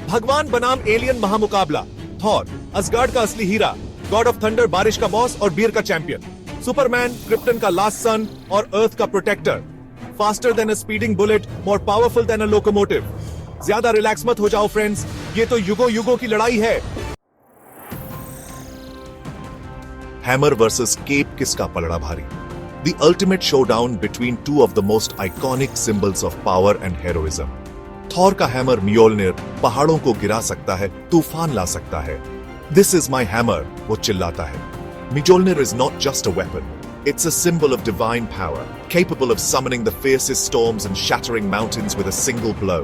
भगवान बनाम alien महामुकाबला। Thor, Asgard का असली हीरा, गॉड ऑफ थंडर बारिश का बॉस और बीयर का चैंपियन। सुपरमैन, क्रिप्टन का लास्ट सन और अर्थ का protector. Faster than a speeding bullet, more powerful than a locomotive. ज्यादा रिलैक्स मत हो जाओ फ्रेंड्स, ये तो युगों युगों की लड़ाई है। हैमर वर्सेस केप, किसका पलड़ा भारी? The ultimate showdown between two of the most iconic symbols of power and heroism. Thor का हैमर म्योल्निर पहाड़ों को गिरा सकता है, तूफान ला सकता है। This is my hammer, वो चिल्लाता है। Mjolnir is not just a weapon. It's a symbol of divine power, capable of summoning the fiercest storms and shattering mountains with a single blow.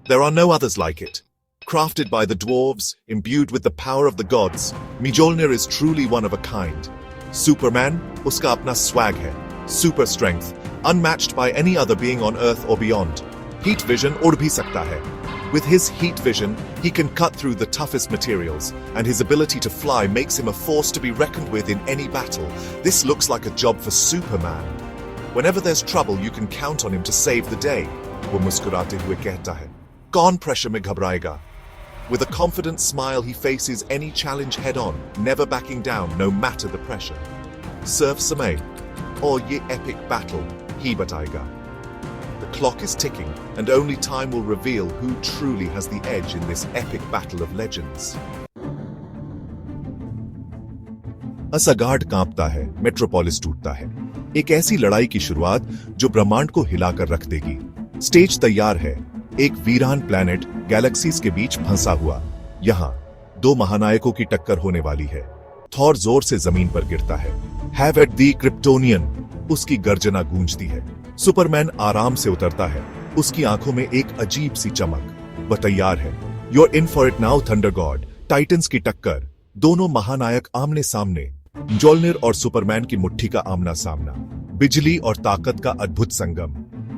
There are no others like it. Crafted by the dwarves, imbued with the power of the gods, Mjolnir is truly one of a kind. Superman, उसका अपना swag है, super strength, unmatched by any other being on Earth or beyond. Heat vision उड़ भी सकता है. With his heat vision, he can cut through the toughest materials, and his ability to fly makes him a force to be reckoned with in any battle. This looks like a job for Superman. Whenever there's trouble, you can count on him to save the day. वो मुस्कुराते हुए कहता है, कौन pressure में घबराएगा? With a confident smile, he faces any challenge head-on, never backing down, no matter the pressure. Surf समय और ये epic battle ही बताएगा. The clock is ticking, and only time will reveal who truly has the edge in this epic battle of legends. Asgard कांपता है, metropolis टूटता है। एक ऐसी लड़ाई की शुरुआत जो ब्रह्मांड को हिलाकर रख देगी। स्टेज तैयार है, एक वीरान प्लैनेट गैलेक्सीज के बीच फंसा हुआ। यहाँ दो महानायकों की टक्कर होने वाली है। थॉर जोर से जमीन पर गिरता है। हैव एट दी क्रिप्टोनियन, उसकी गर्जना गूंजती है। सुपरमैन आराम से उतरता है, उसकी आंखों में एक अजीब सी चमक। वह तैयार है। You are in for it now thunder god. Titans की टक्कर, दोनों महानायक आमने सामने। म्जोल्निर और सुपरमैन की मुट्ठी का आमना सामना, बिजली और ताकत का अद्भुत संगम।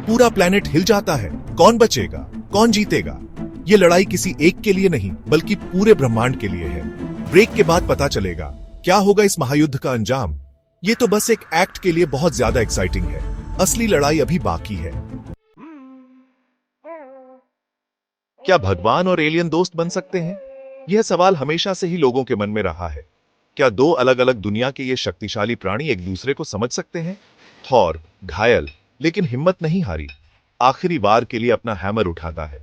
पूरा प्लेनेट हिल जाता है। कौन बचेगा, कौन जीतेगा? ये लड़ाई किसी एक के लिए नहीं, बल्कि पूरे ब्रह्मांड के लिए है। ब्रेक के बाद पता चलेगा क्या होगा इस महायुद्ध का अंजाम। ये तो बस एक एक्ट के लिए बहुत ज्यादा एक्साइटिंग है। असली लड़ाई अभी बाकी है। क्या भगवान और एलियन दोस्त बन सकते हैं? यह सवाल हमेशा से ही लोगों के मन में रहा है। क्या दो अलग अलग दुनिया के ये शक्तिशाली प्राणी एक दूसरे को समझ सकते हैं? थॉर घायल लेकिन हिम्मत नहीं हारी। आखिरी बार के लिए अपना हैमर उठाता है।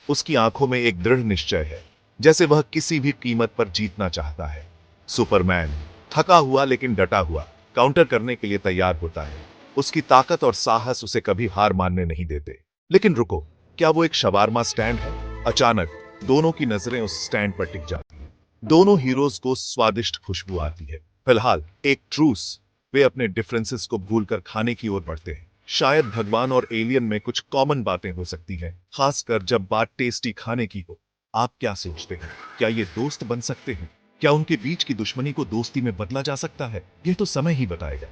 उसकी आंखों में एक दृढ़ निश्चय है, जैसे वह किसी भी कीमत पर जीतना चाहता है। सुपरमैन थका हुआ लेकिन डटा हुआ काउंटर करने के लिए तैयार होता है। उसकी ताकत और साहस उसे कभी हार मानने नहीं देते। लेकिन रुको, क्या वो एक शवारमा स्टैंड है? अचानक दोनों की नजरें उस स्टैंड पर टिक जाती हैं। दोनों हीरोज को स्वादिष्ट खुशबू आती है। फिलहाल एक ट्रूस। वे अपने डिफरेंसेस को भूलकर खाने की ओर बढ़ते हैं। शायद भगवान और एलियन में कुछ कॉमन बातें हो सकती हैं, खासकर जब बात टेस्टी खाने की हो। आप क्या सोचते हैं? क्या ये दोस्त बन सकते हैं? क्या उनके बीच की दुश्मनी को दोस्ती में बदला जा सकता है? यह तो समय ही बताएगा।